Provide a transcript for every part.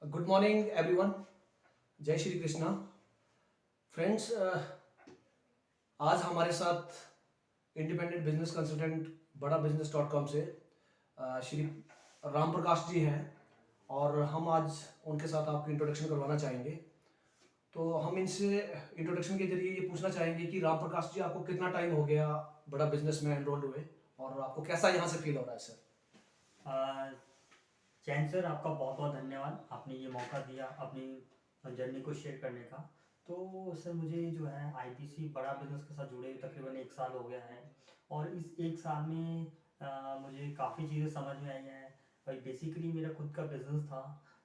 Good morning everyone. जय Shri Krishna. Friends, आज हमारे साथ इंडिपेंडेंट बिजनेस कंसल्टेंट बड़ा बिजनेस डॉट कॉम से श्री राम प्रकाश जी हैं और हम आज उनके साथ आपकी इंट्रोडक्शन करवाना चाहेंगे। तो हम इनसे इंट्रोडक्शन के जरिए ये पूछना चाहेंगे कि राम प्रकाश जी, आपको कितना टाइम हो गया बड़ा बिजनेस में एनरोल्ड हुए और आपको कैसा यहाँ से फील हो रहा है सर? आ, जैन सर, आपका बहुत बहुत धन्यवाद। आपने ये मौका दिया अपनी जर्नी को शेयर करने का। तो सर, मुझे जो है आईपीसी बड़ा बिजनेस के साथ जुड़े हुए तकरीबन 1 साल हो गया है। और इस 1 साल में मुझे काफ़ी चीज़ें समझ में आई हैं। भाई, बेसिकली मेरा खुद का बिजनेस था।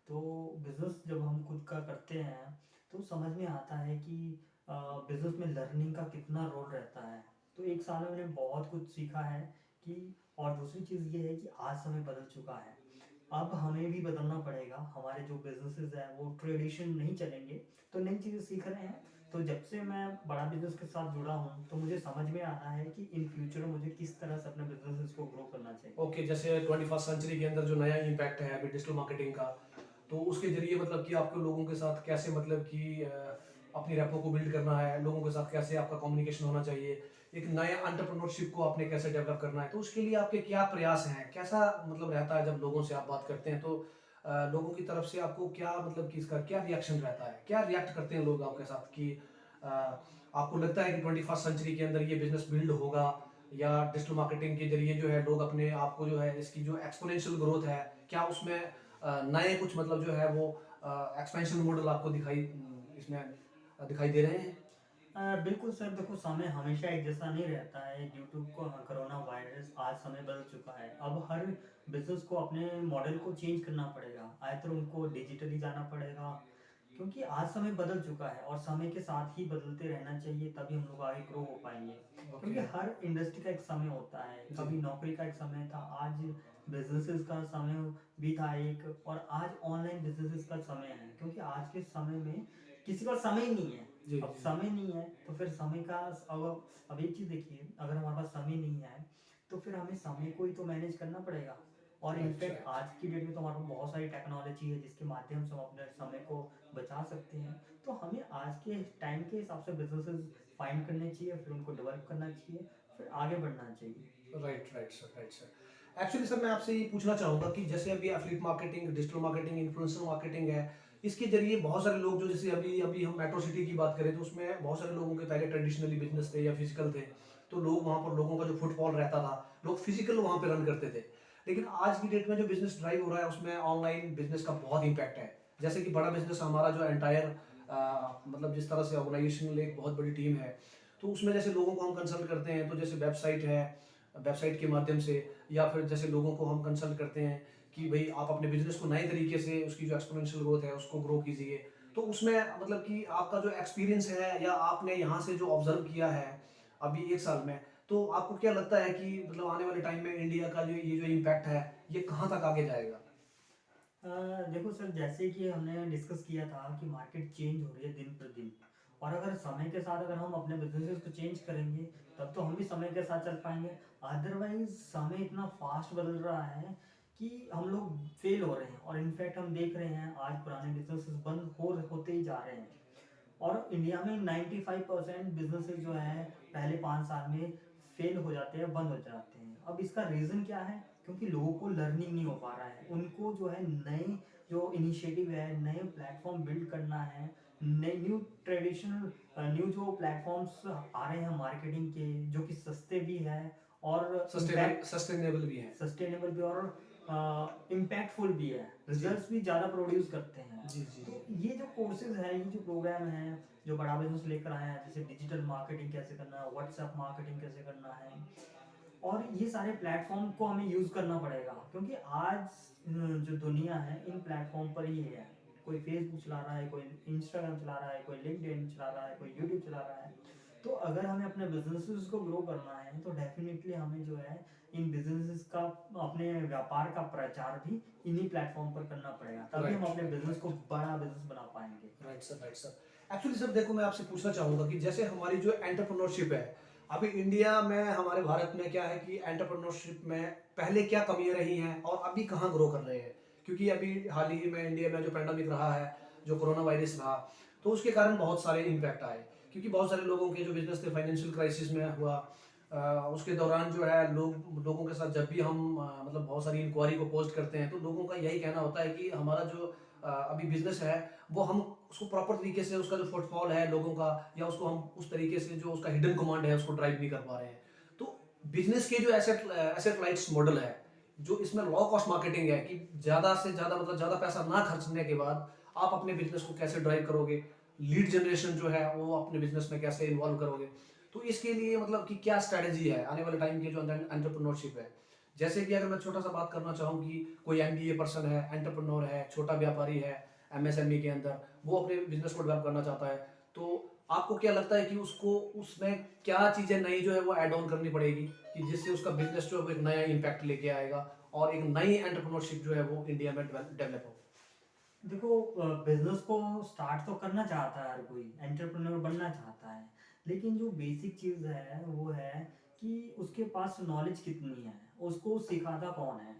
तो बिजनेस जब हम खुद का करते हैं तो समझ में आता है कि बिजनेस में लर्निंग का कितना रोल रहता है। तो 1 साल में मैंने बहुत कुछ सीखा है कि और दूसरी चीज़ ये है कि आज समय बदल चुका है। अब हमें भी बदलना पड़ेगा। हमारे जो बिजनेसेस हैं वो ट्रेडिशन नहीं चलेंगे, तो नई चीज़ें सीख रहे हैं। तो जब से मैं बड़ा बिजनेस के साथ जुड़ा हूँ तो मुझे समझ में आता है कि इन फ्यूचर मुझे किस तरह से अपने बिजनेसेस को ग्रो करना चाहिए। ओके, जैसे 21st सेंचुरी के अंदर जो नया इम्पैक्ट है अभी डिजिटल मार्केटिंग का, तो उसके जरिए मतलब कि आपको लोगों के साथ कैसे मतलब कि अपनी रैपो को बिल्ड करना है, लोगों के साथ कैसे आपका कम्युनिकेशन होना चाहिए, एक नए एंटरप्रेन्योरशिप को आपने कैसे डेवलप करना है, तो उसके लिए आपके क्या प्रयास हैं, कैसा मतलब रहता है जब लोगों से आप बात करते हैं तो लोगों की तरफ से आपको क्या मतलब कि इसका क्या रिएक्शन रहता है, क्या रिएक्ट करते हैं लोग आपके साथ कि अ, आपको लगता है कि 21st सेंचुरी के अंदर ये बिजनेस बिल्ड होगा या डिजिटल मार्केटिंग के जरिए जो है लोग अपने आप को जो है इसकी जो एक्सपोनेंशियल ग्रोथ है, क्या उसमें नए कुछ मतलब जो है वो एक्सपेंशन मॉडल आपको इसमें दिखाई दे रहे हैं? बिल्कुल सर, देखो, समय हमेशा एक जैसा नहीं रहता है। ड्यू टू कोरोना वायरस आज समय बदल चुका है। अब हर बिजनेस को अपने मॉडल को चेंज करना पड़ेगा, आए उनको डिजिटली जाना पड़ेगा। क्योंकि आज समय बदल चुका है और समय के साथ ही बदलते रहना चाहिए, तभी हम लोग आगे ग्रो हो पाएंगे। क्योंकि ओके। हर इंडस्ट्री का एक समय होता है। जी। कभी नौकरी का एक समय था, आज बिजनेसेस का समय भी था एक, और आज ऑनलाइन बिजनेसेस का समय है। क्योंकि आज के समय में किसी का समय ही नहीं है। जी अब जी। समय नहीं है तो फिर समय का अब एक चीज़ देखिए, अगर हमारे पास समय नहीं है तो फिर हमें समय को ही तो मैनेज करना पड़ेगा। और राइट इनफैक्ट राइट। आज की डेट में तो हमारे पास बहुत सारी टेक्नोलॉजी है जिसके माध्यम से हम अपने समय को बचा सकते हैं। तो हमें आज के टाइम के हिसाब से बिजनेसेस फाइंड करने चाहिए, फिर उनको डेवलप करना चाहिए, फिर आगे बढ़ना चाहिए। Right right sir, right sir. Actually sir, मैं आपसे ये पूछना चाहूँगा कि जैसे अभी affiliate marketing, digital marketing, influencer marketing है, इसके जरिए बहुत सारे लोग जो जैसे अभी अभी हम मेट्रो सिटी की बात करें तो उसमें बहुत सारे लोगों के पहले ट्रेडिशनली बिजनेस थे या फिजिकल थे, तो लोग वहाँ पर लोगों का जो फुटफॉल रहता था, लोग फिजिकल वहाँ पे रन करते थे। लेकिन आज की डेट में जो बिजनेस ड्राइव हो रहा है उसमें ऑनलाइन बिजनेस का बहुत इम्पैक्ट है। जैसे कि बड़ा बिजनेस हमारा जो एंटायर मतलब जिस तरह से ऑर्गेनाइजेशन एक बहुत बड़ी टीम है, तो उसमें जैसे लोगों को हम कंसल्ट करते हैं तो जैसे वेबसाइट है, वेबसाइट के माध्यम से, या फिर जैसे लोगों को हम कंसल्ट करते हैं कि भाई आप अपने बिजनेस को नए तरीके से उसकी जो एक्सपोनेंशियल ग्रोथ है उसको ग्रो कीजिए। तो उसमें मतलब कि आपका जो एक्सपीरियंस है या आपने यहाँ से जो ऑब्जर्व किया है अभी 1 साल में, तो आपको क्या लगता है कि मतलब आने वाले टाइम में इंडिया का जो ये जो इम्पैक्ट है ये कहाँ तक आगे जाएगा? देखो सर, जैसे कि हमने डिस्कस किया था कि मार्केट चेंज हो रही है दिन पर दिन। और अगर समय के साथ अगर हम अपने बिजनेसेस को चेंज करेंगे तब तो हम भी समय के साथ चल पाएंगे। अदरवाइज समय इतना फास्ट बदल रहा है कि हम लोग फेल हो रहे हैं। और इनफैक्ट हम देख रहे हैं आज पुराने बिजनेसेस बंद होते ही जा रहे हैं। और इंडिया में 95% बिजनेसेस जो है पहले 5 साल में फेल हो जाते हैं, बंद हो जाते हैं। अब इसका रीज़न क्या है? क्योंकि लोगों को लर्निंग नहीं हो पा रहा है। उनको जो है नए जो इनिशिएटिव है, नए प्लेटफॉर्म बिल्ड करना है, नए न्यू ट्रेडिशनल न्यू जो प्लेटफॉर्म्स आ रहे हैं मार्केटिंग के, जो कि सस्ते भी है और इम्पैक्ट सस्टेनेबल भी है। सस्टेनेबल भी और इम्पैक्टफुल भी है, जी रिजल्ट्स भी ज़्यादा प्रोड्यूस करते हैं। जी जी तो जी। ये जो कोर्सेज है, ये जो प्रोग्राम है, जो बड़ा बिजनेस लेकर आया है, जैसे डिजिटल मार्केटिंग कैसे करना है, व्हाट्सएप मार्केटिंग कैसे करना है, और ये सारे प्लेटफॉर्म को हमें यूज़ करना पड़ेगा। क्योंकि आज जो दुनिया है इन प्लेटफॉर्म पर ही है। कोई फेसबुक चला रहा है, कोई इंस्टाग्राम चला रहा है, कोई लिंक्डइन चला रहा है, कोई यूट्यूब चला रहा है। तो अगर हमें अपने बिजनेसेस को ग्रो करना है तो डेफिनेटली हमें जो है इन बिजनेसेस का, अपने व्यापार का प्रचार भी इन्हीं प्लेटफॉर्म पर करना पड़ेगा, तभी हम राइट अपने राइट बिजनेस को राइट। बड़ा बिजनेस बना पाएंगे। Right sir, right sir. Actually sir देखो, मैं आपसे पूछना चाहूँगा कि जैसे हमारी जो एंटरप्रेन्योरशिप है, अभी इंडिया में हमारे भारत में क्या है कि एंटरप्रेन्योरशिप में पहले क्या कमियाँ रही हैं और अभी कहाँ ग्रो कर रहे हैं? क्योंकि अभी हाल ही में इंडिया में जो पैंडेमिक रहा है, जो कोरोना वायरस रहा, तो उसके कारण बहुत सारे इम्पैक्ट आए, क्योंकि बहुत सारे लोगों के जो बिजनेस थे फाइनेंशियल क्राइसिस में हुआ। उसके दौरान जो है लोगों के साथ जब भी हम मतलब बहुत सारी इंक्वायरी को पोस्ट करते हैं, तो लोगों का यही कहना होता है कि हमारा जो अभी बिजनेस है, वो हम उसको प्रॉपर तरीके से उसका जो फुटफॉल है लोगों का, या उसको हम उस तरीके से जो उसका हिडन कमांड है उसको ड्राइव नहीं कर पा रहे हैं। तो बिजनेस के जो एसेट लाइट्स मॉडल है, जो इसमें लो कॉस्ट मार्केटिंग है कि ज़्यादा से ज़्यादा मतलब ज़्यादा पैसा ना खर्चने के बाद आप अपने बिजनेस को कैसे ड्राइव करोगे, लीड जनरेशन जो है वो अपने बिजनेस में कैसे इन्वॉल्व करोगे। तो इसके लिए मतलब कि क्या स्ट्रैटेजी है आने वाले टाइम के जो एंटरप्रेन्योरशिप है। जैसे कि अगर मैं छोटा सा बात करना चाहूँ कि कोई एमबीए पर्सन है, एंटरप्रेन्योर है, छोटा व्यापारी है एमएसएमई के अंदर, वो अपने बिजनेस को डेवलप करना चाहता है, तो आपको क्या लगता है कि उसको उसमें क्या चीज़ें नई जो है वो ऐड ऑन करनी पड़ेगी कि जिससे उसका बिजनेस जो है वो एक नया इम्पैक्ट लेके आएगा और एक नई एंटरप्रेन्योरशिप जो है वो इंडिया में डेवलप हो। देखो, बिजनेस को स्टार्ट तो करना चाहता है हर कोई, एंटरप्रेन्योर बनना चाहता है, लेकिन जो बेसिक चीज़ है वो है कि उसके पास नॉलेज कितनी है, उसको सिखाता कौन है।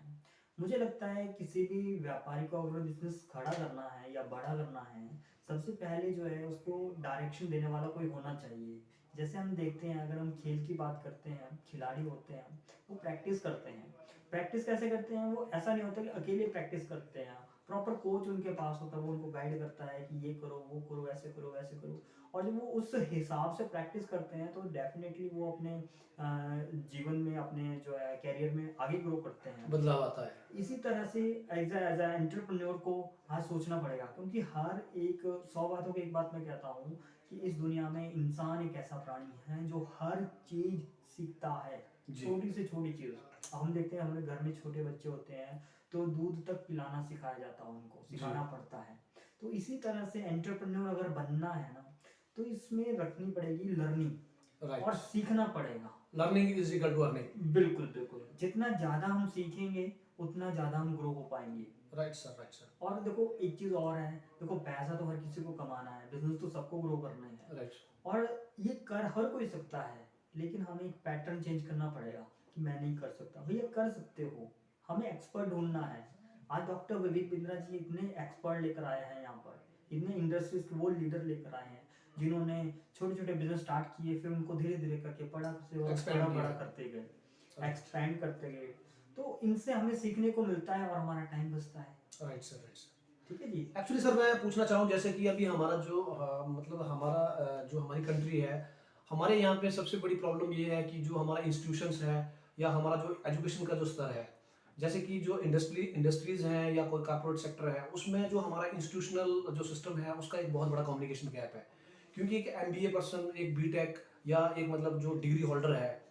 मुझे लगता है किसी भी व्यापारी को अगर बिजनेस खड़ा करना है या बड़ा करना है, सबसे पहले जो है उसको डायरेक्शन देने वाला कोई होना चाहिए। जैसे हम देखते हैं, अगर हम खेल की बात करते हैं, खिलाड़ी होते हैं, वो प्रैक्टिस करते हैं। प्रैक्टिस कैसे करते हैं? वो ऐसा नहीं होता कि अकेले प्रैक्टिस करते हैं, प्रॉपर कोच उनके पास होता है, वो उनको गाइड करता है कि ये करो, वो करो, ऐसे करो, वैसे करो। और जब वो उस हिसाब से प्रैक्टिस करते हैं तो डेफिनेटली वो अपने जीवन में, अपने जो है कैरियर में आगे ग्रो करते हैं। बदलाव आता है। इसी तरह से एज ए एंटरप्रेन्योर को आज सोचना पड़ेगा, क्योंकि हर एक 100 बातों की एक बात मैं कहता हूँ कि इस दुनिया में इंसान एक ऐसा प्राणी है जो हर चीज सीखता है, जी। छोटी से छोटी चीज। हम देखते हैं हमारे घर में छोटे बच्चे होते हैं, तो दूध तक पिलाना सिखाया जाता है, उनको सिखाना पड़ता है। तो इसी तरह से एंटरप्रेन्योर अगर बनना है ना, तो इसमें रखनी पड़ेगी लर्निंग, और राइट। सीखना पड़ेगा। Learning is equal to earning. बिल्कुल बिल्कुल, जितना ज़्यादा हम सीखेंगे उतना ज़्यादा हम ग्रो हो पाएंगे। Right sir, right sir. और देखो एक चीज़ और है, देखो पैसा तो हर किसी को कमाना है, बिजनेस तो सबको ग्रो करना ही है, राइट। और ये कर हर कोई सकता है। लेकिन हमें एक पैटर्न चेंज करना पड़ेगा कि मैं नहीं कर सकता, भैया कर सकते हो। हमें एक्सपर्ट ढूंढना है। आज डॉक्टर विवेक बिंद्रा जी इतने एक्सपर्ट लेकर आए हैं यहाँ पर, इतने इंडस्ट्रीज के वो लीडर लेकर आए हैं जिन्होंने छोटे छोटे बिजनेस स्टार्ट किए, फिर उनको धीरे धीरे करके बड़ा से Expand बड़ा किया। बड़ा करते गए, Right. एक्सपैंड करते गए। तो इनसे हमें सीखने को मिलता है और हमारा टाइम बचता है। Right sir, right sir. ठीक है जी। एक्चुअली सर मैं पूछना चाहूँ, जैसे कि अभी हमारा जो मतलब हमारा जो हमारी कंट्री है, हमारे यहाँ पे सबसे बड़ी प्रॉब्लम ये है कि जो हमारा इंस्टीट्यूशंस है या हमारा जो एजुकेशन का जो स्तर है, जैसे कि जो इंडस्ट्रीज हैं या कोई कॉर्पोरेट सेक्टर है, उसमें जो हमारा इंस्टीट्यूशनल जो सिस्टम है उसका एक बहुत बड़ा कम्युनिकेशन गैप है। क्योंकि एक एमबीए पर्सन, एक बीटेक या एक मतलब जो डिग्री होल्डर है,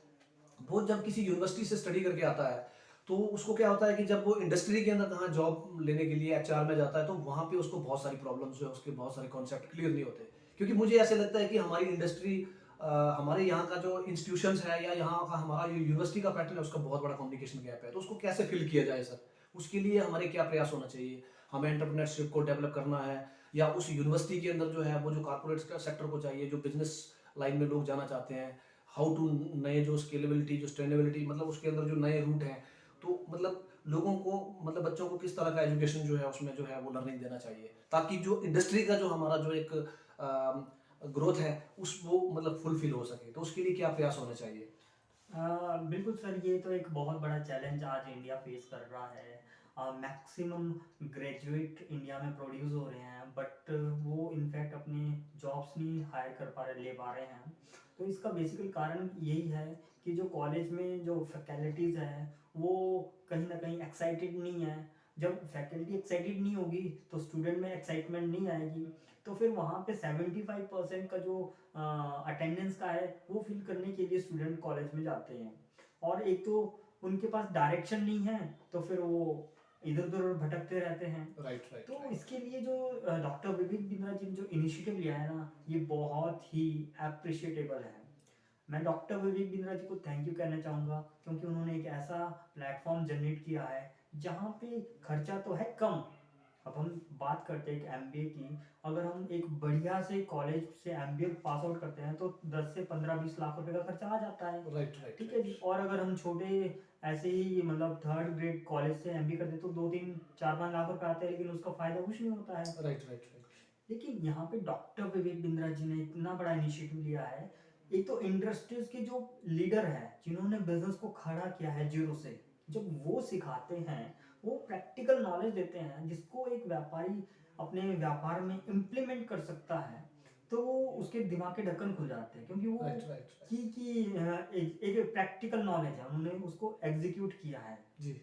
वो जब किसी यूनिवर्सिटी से स्टडी करके आता है, तो उसको क्या होता है कि जब वो इंडस्ट्री के अंदर कहाँ जॉब लेने के लिए एचआर में जाता है, तो वहाँ पे उसको बहुत सारी प्रॉब्लम्स जो है, उसके बहुत सारे कॉन्सेप्ट क्लियर नहीं होते। क्योंकि मुझे ऐसे लगता है कि हमारी इंडस्ट्री, हमारे यहाँ का जो इंस्टीट्यूशंस है या यहाँ का हमारा जो यूनिवर्सिटी का पैटर्न है, उसका बहुत बड़ा कम्युनिकेशन गैप है। तो उसको कैसे फिल किया जाए सर? उसके लिए हमारे क्या प्रयास होना चाहिए? हमें एंटरप्रेन्योरशिप को डेवलप करना है, या उस यूनिवर्सिटी के अंदर जो है वो जो कॉर्पोरेट सेक्टर को चाहिए, जो बिजनेस लाइन में लोग जाना चाहते हैं, हाउ टू नए जो स्केलेबिलिटी, जो स्टेनेबिलिटी, मतलब उसके अंदर जो नए रूट हैं, तो मतलब लोगों को, मतलब बच्चों को किस तरह का एजुकेशन जो है उसमें जो है वो लर्निंग देना चाहिए, ताकि जो इंडस्ट्री का जो हमारा जो एक ग्रोथ है उस वो मतलब फुलफिल हो सके। तो उसके लिए क्या प्रयास होने चाहिए? बिल्कुल सर, ये तो एक बहुत बड़ा चैलेंज आज इंडिया फेस कर रहा है। मैक्सिमम ग्रेजुएट इंडिया में प्रोड्यूस हो रहे हैं, बट वो इनफैक्ट अपने जॉब्स नहीं हायर कर पा रहे, ले पा रहे हैं। तो इसका बेसिकली कारण यही है कि जो कॉलेज में जो फैकल्टीज़ हैं वो कहीं ना कहीं एक्साइटेड नहीं है। जब फैकल्टी एक्साइटेड नहीं होगी तो स्टूडेंट में एक्साइटमेंट नहीं आएगी, तो फिर वहाँ पे 75% का जो अटेंडेंस का है वो फिल करने के लिए स्टूडेंट कॉलेज में जाते हैं। और एक तो उनके पास डायरेक्शन नहीं है, तो फिर वो इधर उधर भटकते रहते हैं। राइट, राइट, तो राइट। इसके लिए जो डॉक्टर विवेक बिंद्रा जी ने जो इनिशिएटिव लिया है ना, ये बहुत ही अप्रिशिएटेबल है। मैं डॉक्टर विवेक बिंद्रा जी को थैंक यू कहना चाहूँगा, क्योंकि उन्होंने एक ऐसा प्लेटफॉर्म जनरेट किया है जहाँ पे खर्चा तो है कम, अब हम बात करते हैं एक एमबीए की। अगर हम एक बढ़िया से कॉलेज से एमबीए पास आउट करते हैं तो 10 से 15-20 लाख रुपए का खर्चा आ जाता है। राइट राइट ठीक है जी। और अगर हम छोटे ऐसे ही मतलब थर्ड ग्रेड कॉलेज से एमबीए करते हैं तो 2-3-4-5 लाख रुपए आते हैं, लेकिन उसका फायदा कुछ नहीं होता है। Right right right. लेकिन यहाँ पे डॉक्टर विवेक बिंद्रा जी ने इतना बड़ा इनिशिएटिव लिया है। एक तो इंडस्ट्रीज के जो लीडर है जिन्होंने बिजनेस को खड़ा किया है जीरो से, जब वो सिखाते हैं, वो प्रैक्टिकल नॉलेज देते हैं जिसको एक व्यापारी अपने व्यापार में इम्प्लीमेंट कर सकता है, तो वो उसके दिमाग के ढक्कन खुल जाते हैं, क्योंकि वो राइट राइट एक प्रैक्टिकल नॉलेज है, उन्होंने उसको एग्जीक्यूट किया है। जी।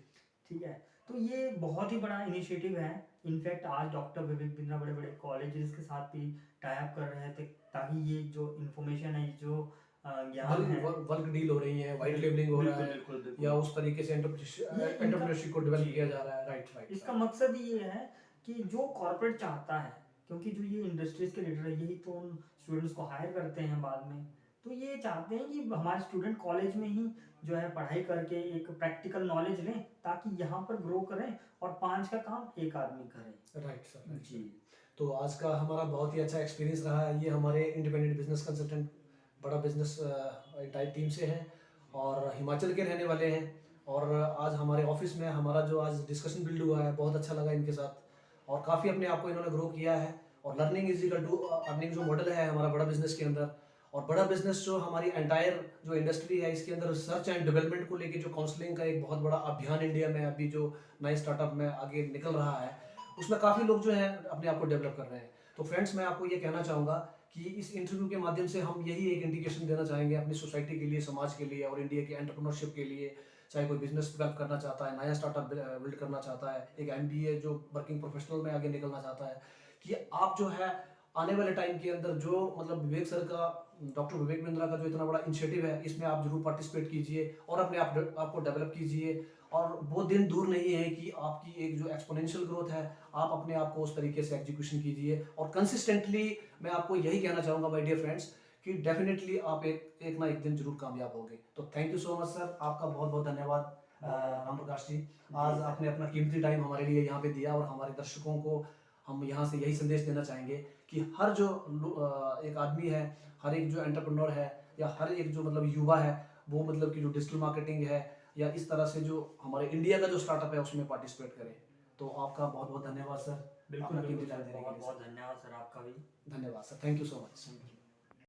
ठीक है। तो ये बहुत ही बड़ा इनिशिएटिव है। इनफैक्ट आज डॉक्टर विवेक बिंद्रा बड़े बड़े कॉलेजेस के साथ भी टाई अप कर रहे थे ताकि ये जो इन्फॉर्मेशन है, जो ज्ञान है, वर्क डील हो रही है, वाइट लेबलिंग हो रहा बिल्कुल है, बिल्कुल बिल्कुल या उस तरीके से ये इनका एंटरप्रेन्योरशिप को डेवलप जी किया जा रहा है। राइट राइट इसका मकसद ये है कि जो कॉर्पोरेट चाहता है, क्योंकि जो ये इंडस्ट्रीज के लीडर है यही तो उन स्टूडेंट्स को हायर करते हैं बाद में, तो ये चाहते हैं कि हमारे स्टूडेंट कॉलेज में ही जो है पढ़ाई करके एक प्रैक्टिकल नॉलेज लें ताकि यहाँ पर ग्रो करें और 5 का काम एक आदमी करे। Right sir. राइट जी तो आज का हमारा बहुत ही अच्छा एक्सपीरियंस रहा है। ये हमारे इंडिपेंडेंट बिजनेस कंसल्टेंट बड़ा बिजनेस टाइप टीम से हैं और हिमाचल के रहने वाले हैं। और आज हमारे ऑफिस में हमारा जो आज डिस्कशन बिल्ड हुआ है, बहुत अच्छा लगा इनके साथ, और काफ़ी अपने आप को इन्होंने ग्रो किया है। और learning is equal to earning जो मॉडल है हमारा बड़ा बिजनेस के अंदर, और बड़ा बिजनेस जो हमारी एंटायर जो इंडस्ट्री है इसके अंदर रिसर्च एंड डेवलपमेंट को लेके जो काउंसलिंग का एक बहुत बड़ा अभियान इंडिया में अभी जो नए स्टार्टअप में आगे निकल रहा है, उसमें काफ़ी लोग जो हैं अपने आप को डेवलप कर रहे हैं। तो फ्रेंड्स, मैं आपको ये कहना चाहूँगा कि इस इंटरव्यू के माध्यम से हम यही एक इंडिकेशन देना चाहेंगे अपनी सोसाइटी के लिए, समाज के लिए और इंडिया के एंटरप्रेन्योरशिप के लिए। चाहे कोई बिजनेस डेवलप करना चाहता है, नया स्टार्टअप बिल्ड करना चाहता है, एक एमबीए जो वर्किंग प्रोफेशनल में आगे निकलना चाहता है, कि आप जो है आने वाले टाइम के अंदर जो मतलब विवेक सर का, डॉक्टर विवेक बिंद्रा का जो इतना बड़ा इनिशिएटिव है, इसमें आप जरूर पार्टिसिपेट कीजिए और अपने आप को डेवलप कीजिए। और वो दिन दूर नहीं है कि आपकी एक जो एक्सपोनेंशियल ग्रोथ है, आप अपने आप को उस तरीके से एग्जीक्यूशन कीजिए और कंसिस्टेंटली। मैं आपको यही कहना चाहूँगा माय डियर फ्रेंड्स कि डेफिनेटली आप एक ना एक दिन जरूर कामयाब होंगे। तो thank you so much sir, आपका बहुत बहुत धन्यवाद राम प्रकाश जी। आज आपने अपना कीमती टाइम हमारे लिए यहाँ पे दिया और हमारे दर्शकों को हम यहाँ से यही संदेश देना चाहेंगे कि हर जो एक आदमी है, हर एक जो एंटरप्रेन्योर है, या हर एक जो मतलब युवा है, वो मतलब कि जो डिजिटल मार्केटिंग है या इस तरह से जो हमारे इंडिया का जो स्टार्टअप है उसमें पार्टिसिपेट करें। तो आपका बहुत बहुत धन्यवाद सर, बिल्कुल अपना कीमती बिल्कुल टाइम सर, देने के बहुत लिए बहुत सर। धन्यवाद सर आपका भी। धन्यवाद sir, thank you so much. Thank you.